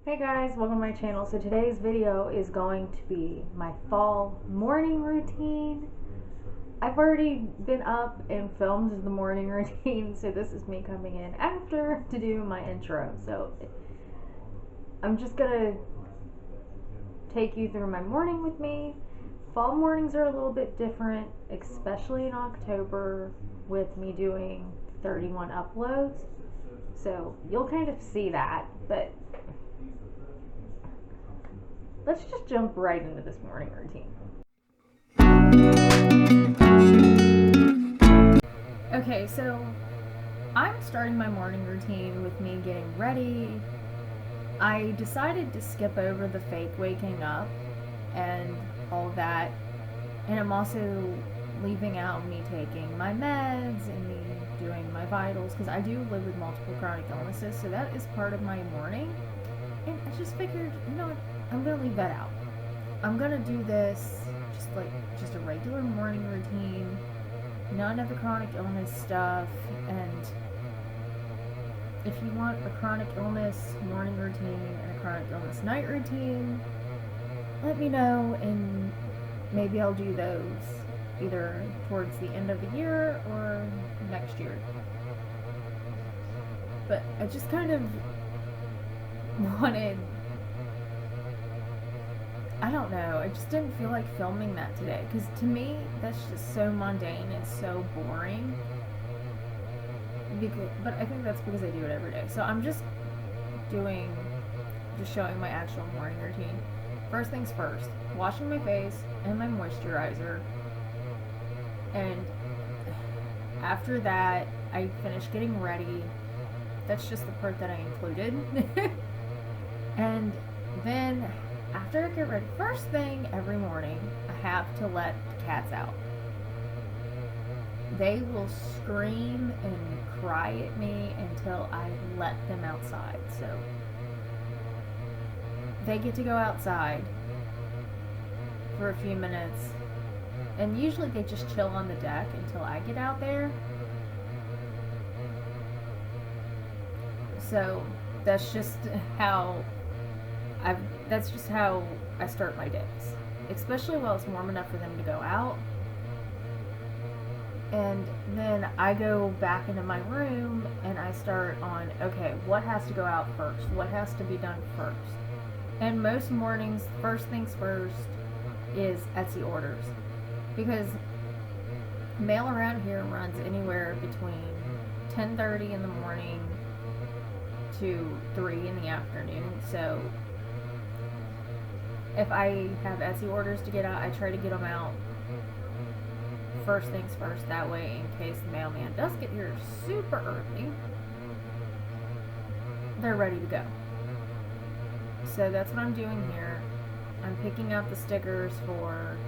Hey guys, welcome to my channel. So today's video is going to be my fall morning routine. I've already been up and filmed the morning routine, so this is me coming in after to do my intro. So I'm just gonna take you through my morning with me. Fall mornings are a little bit different, especially in October with me doing 31 uploads. So you'll kind of see that, but let's just jump right into this morning routine. Okay, so I'm starting my morning routine with me getting ready. I decided to skip over the fake waking up and all of that, and I'm also leaving out me taking my meds and me doing my vitals because I do live with multiple chronic illnesses, so that is part of my morning. And I just figured, I'm gonna leave that out. I'm gonna do this just a regular morning routine, none of the chronic illness stuff. And if you want a chronic illness morning routine and a chronic illness night routine, let me know, and maybe I'll do those either towards the end of the year or next year. But I just kind of wanted, I don't know, I just didn't feel like filming that today because to me that's just so mundane and so boring. But I think that's because I do it every day. So I'm just showing my actual morning routine. First things first, washing my face and my moisturizer, and after that I finish getting ready. That's just the part that I included. And then after I get ready, first thing every morning, I have to let the cats out. They will scream and cry at me until I let them outside. So they get to go outside for a few minutes, and usually they just chill on the deck until I get out there. So that's just how I start my days, especially while it's warm enough for them to go out. And then I go back into my room and I start on, okay, what has to go out first? What has to be done first? And most mornings, first things first is Etsy orders, because mail around here runs anywhere between 10:30 in the morning to 3 in the afternoon. So if I have Etsy orders to get out, I try to get them out first things first. That way, in case the mailman does get here super early, they're ready to go. So that's what I'm doing here. I'm picking out the stickers for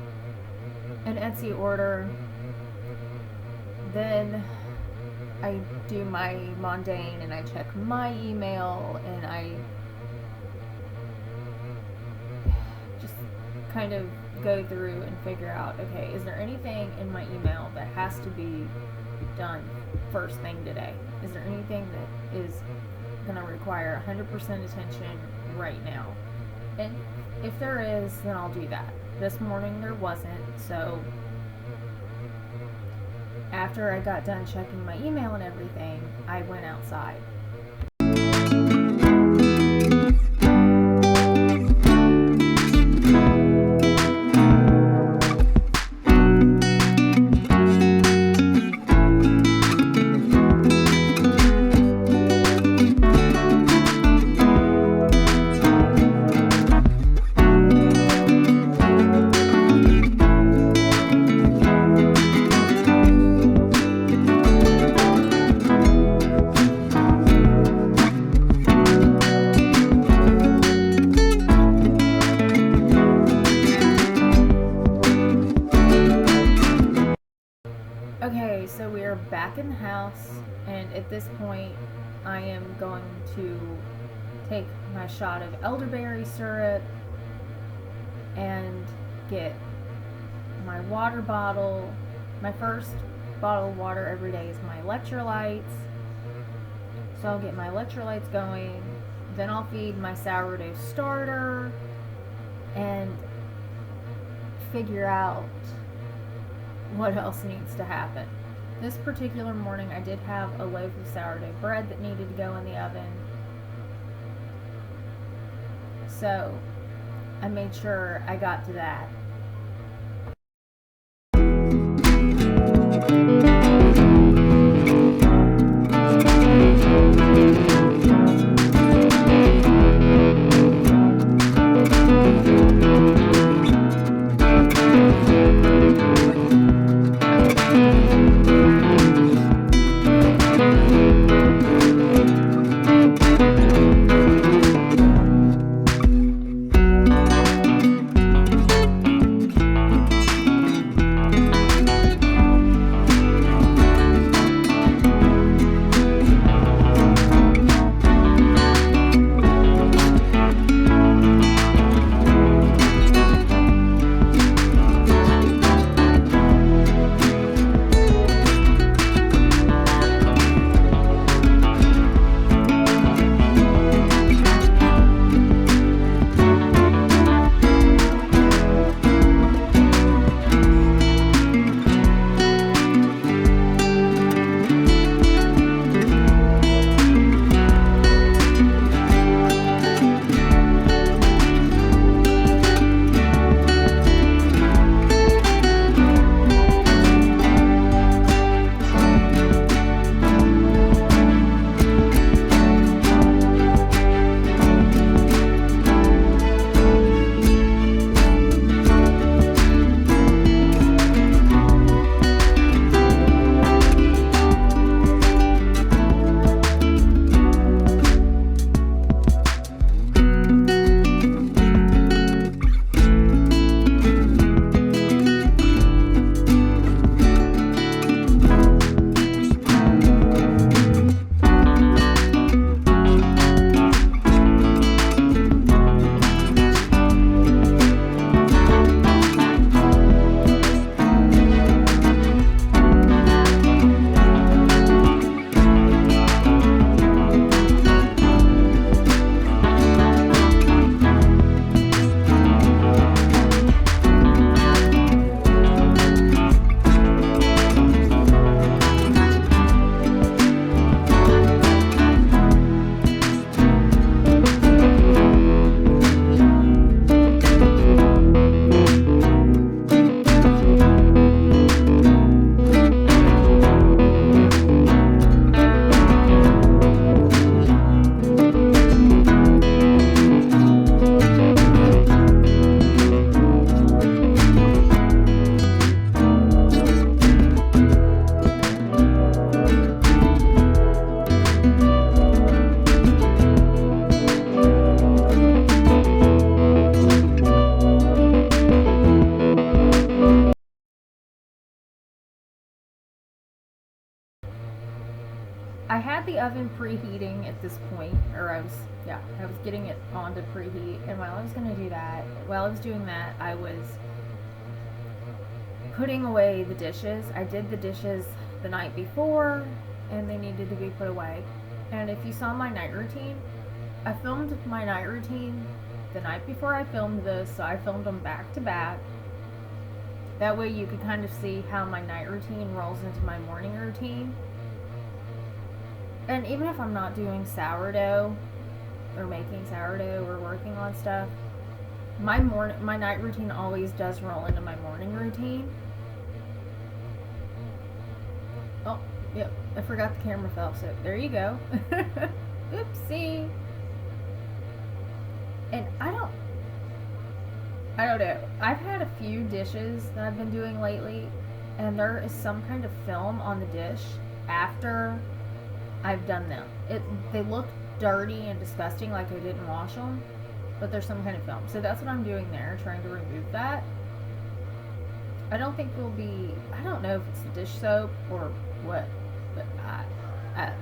an Etsy order. Then I do my mundane and I check my email, and I just kind of go through and figure out, okay, is there anything in my email that has to be done first thing today? Is there anything that is going to require 100% attention right now? And if there is, then I'll do that. This morning there wasn't, so after I got done checking my email and everything, I went outside. Okay, so we are back in the house, and at this point I am going to take my shot of elderberry syrup and get my water bottle. My first bottle of water every day is my electrolytes. So I'll get my electrolytes going. Then I'll feed my sourdough starter and figure out what else needs to happen. This particular morning, I did have a loaf of sourdough bread that needed to go in the oven. So I made sure I got to that. I had the oven preheating at this point, or I was getting it on to preheat. And while I was doing that, I was putting away the dishes. I did the dishes the night before, and they needed to be put away. And if you saw my night routine, I filmed my night routine the night before I filmed this, so I filmed them back to back. That way you could kind of see how my night routine rolls into my morning routine. And even if I'm not doing sourdough or making sourdough or working on stuff, my night routine always does roll into my morning routine. Oh, yep, I forgot the camera fell, so there you go. Oopsie. And I don't know. I've had a few dishes that I've been doing lately, and there is some kind of film on the dish after I've done them. They look dirty and disgusting, like I didn't wash them, but there's some kind of film. So that's what I'm doing there, trying to remove that. I don't know if it's the dish soap or what, but I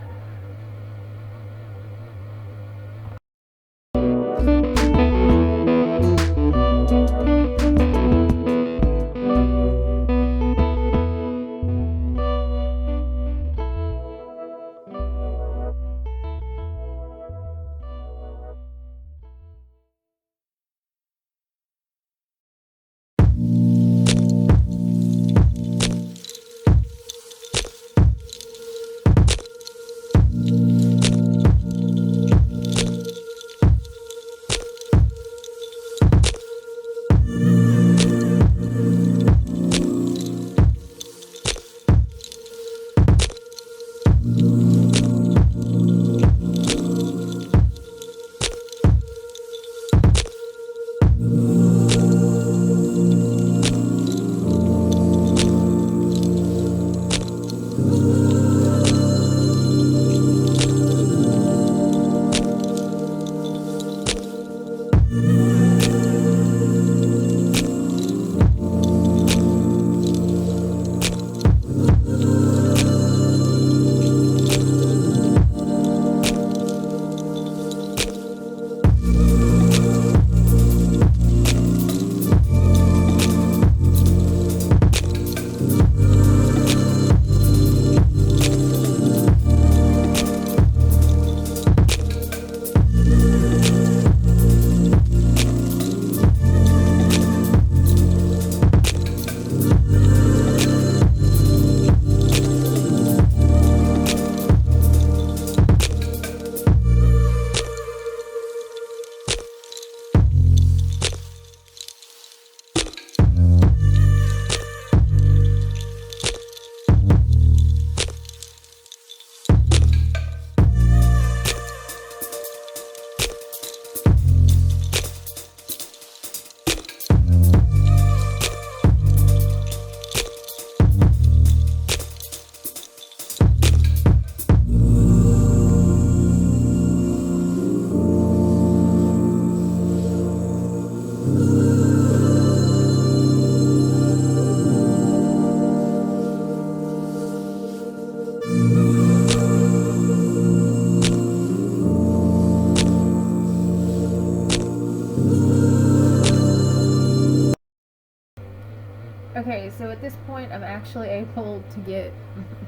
Okay, so at this point, I'm actually able to get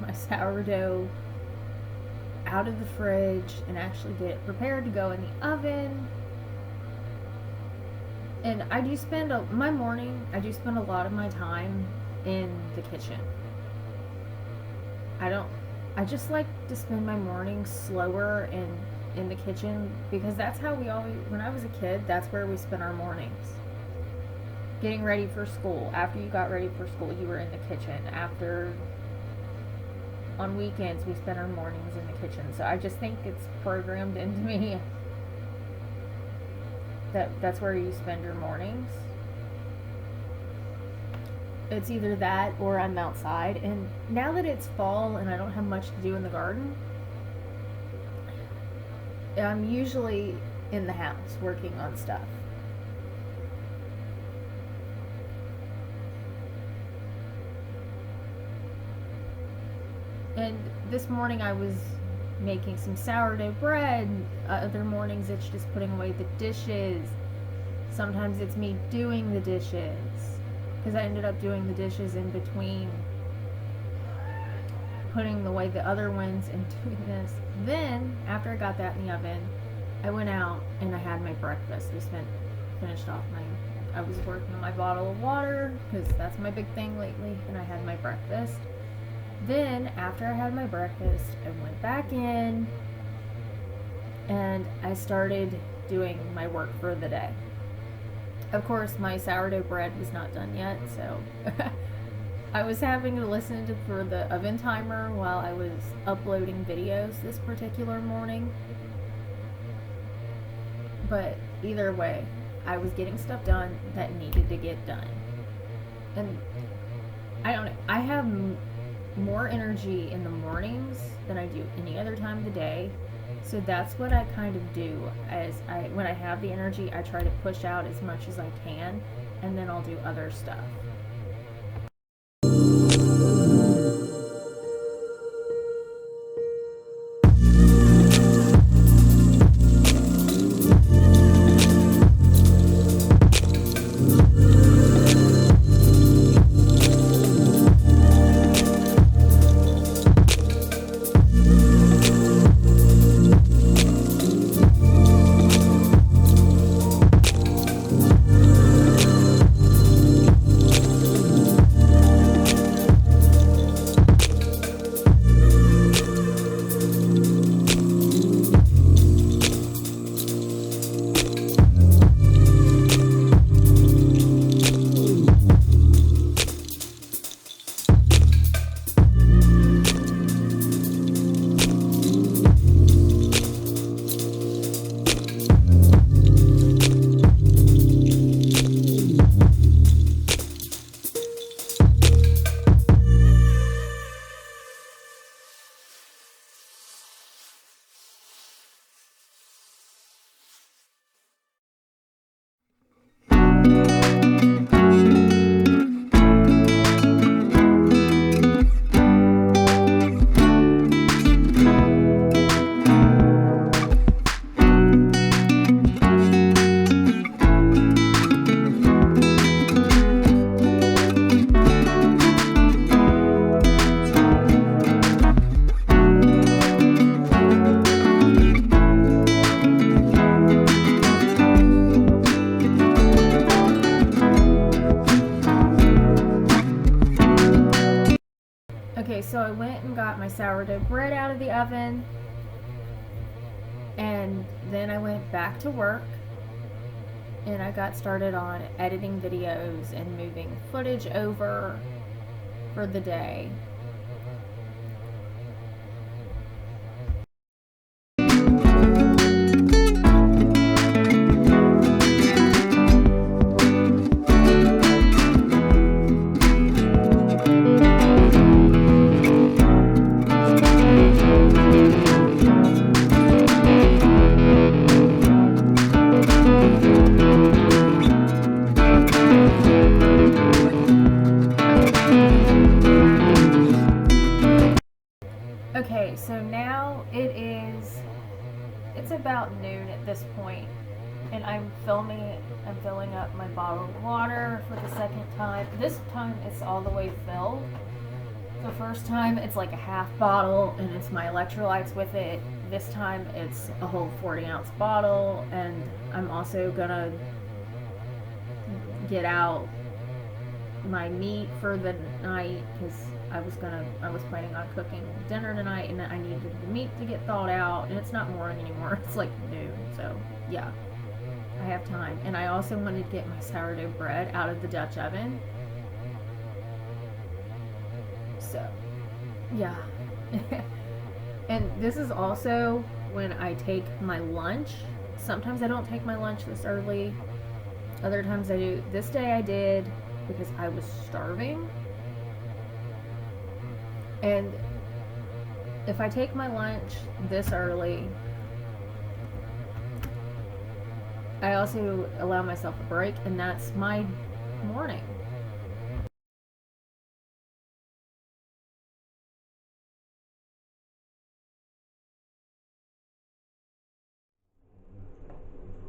my sourdough out of the fridge and actually get it prepared to go in the oven. And I do spend my morning, I do spend a lot of my time in the kitchen. I just like to spend my mornings slower in the kitchen because that's how we always, when I was a kid, that's where we spent our mornings. Getting ready for school. After you got ready for school, you were in the kitchen. On weekends, we spent our mornings in the kitchen. So I just think it's programmed into me that's where you spend your mornings. It's either that or I'm outside. And now that it's fall and I don't have much to do in the garden, I'm usually in the house working on stuff. And this morning I was making some sourdough bread. Other mornings it's just putting away the dishes. Sometimes it's me doing the dishes because I ended up doing the dishes in between putting away the other ones and doing this. Then after I got that in the oven, I went out and I had my breakfast. Finished off I was working on my bottle of water because that's my big thing lately, and I had my breakfast. Then, after I had my breakfast, I went back in and I started doing my work for the day. Of course, my sourdough bread was not done yet, so I was having to listen for the oven timer while I was uploading videos this particular morning. But either way, I was getting stuff done that needed to get done. And I don't know, I have more energy in the mornings than I do any other time of the day. So that's what I kind of do. When I have the energy, I try to push out as much as I can, and then I'll do other stuff. so I went and got my sourdough bread out of the oven, and then I went back to work, and I got started on editing videos and moving footage over for the day. Okay, so now it's about noon at this point, and I'm filling up my bottle of water for the second time. This time it's all the way filled. The first time it's like a half bottle and it's my electrolytes with it. This time it's a whole 40-ounce bottle, and I'm also gonna get out my meat for the night because I was planning on cooking dinner tonight, and I needed the meat to get thawed out, and it's not morning anymore, it's like noon, so yeah, I have time. And I also wanted to get my sourdough bread out of the Dutch oven, so yeah. And this is also when I take my lunch. Sometimes I don't take my lunch this early, other times I do. This day I did because I was starving. And if I take my lunch this early, I also allow myself a break, and that's my morning.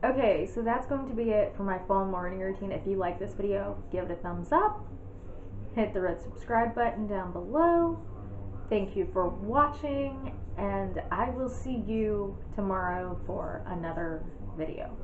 Okay, so that's going to be it for my fall morning routine. If you like this video, give it a thumbs up. Hit the red subscribe button down below. Thank you for watching, and I will see you tomorrow for another video.